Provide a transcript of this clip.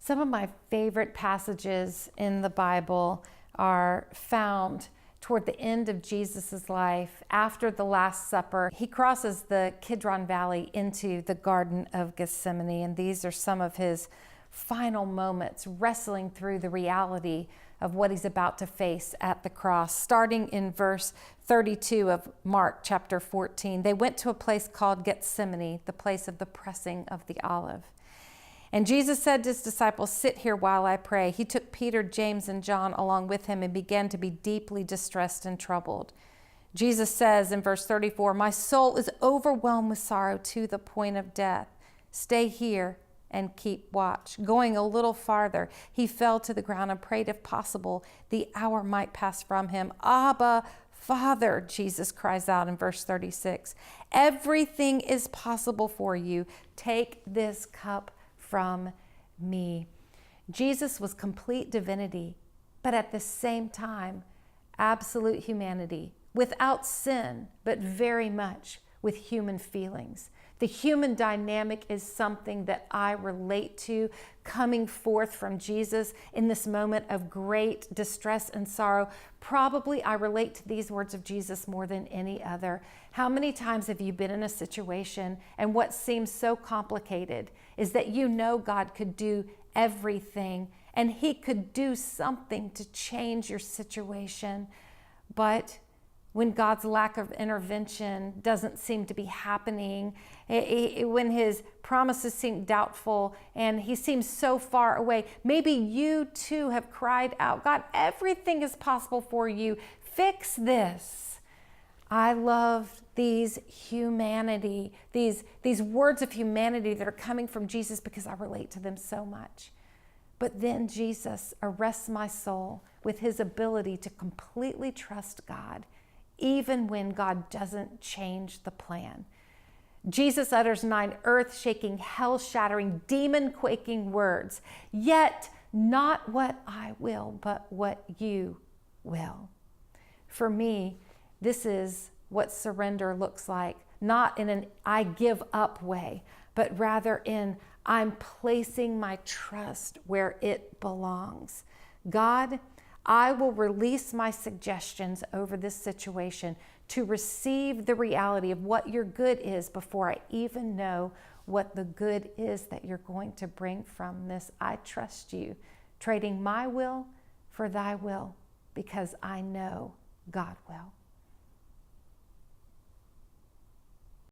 Some of my favorite passages in the Bible are found toward the end of Jesus' life, after the Last Supper. He crosses the Kidron Valley into the Garden of Gethsemane, and these are some of his final moments, wrestling through the reality of what he's about to face at the cross. Starting in verse 32 of Mark chapter 14, they went to a place called Gethsemane, the place of the pressing of the olive. And Jesus said to his disciples, "Sit here while I pray." He took Peter, James, and John along with him and began to be deeply distressed and troubled. Jesus says in verse 34, "My soul is overwhelmed with sorrow to the point of death. Stay here and keep watch." Going a little farther, he fell to the ground and prayed, if possible, the hour might pass from him. "Abba, Father," Jesus cries out in verse 36, "everything is possible for you. Take this cup from me." Jesus was complete divinity, but at the same time, absolute humanity, without sin, but very much with human feelings. The human dynamic is something that I relate to coming forth from Jesus in this moment of great distress and sorrow. Probably I relate to these words of Jesus more than any other. How many times have you been in a situation and what seems so complicated is that you know God could do everything and he could do something to change your situation, but when God's lack of intervention doesn't seem to be happening, when his promises seem doubtful and he seems so far away, maybe you too have cried out, "God, everything is possible for you. Fix this." I love these humanity, these words of humanity that are coming from Jesus because I relate to them so much. But then Jesus arrests my soul with his ability to completely trust God, even when God doesn't change the plan. Jesus utters 9 earth-shaking, hell-shattering, demon-quaking words, "Yet not what I will, but what you will." For me, this is what surrender looks like, not in an I give up way, but rather in I'm placing my trust where it belongs. God, I will release my suggestions over this situation to receive the reality of what your good is before I even know what the good is that you're going to bring from this. I trust you, trading my will for thy will because I know God will.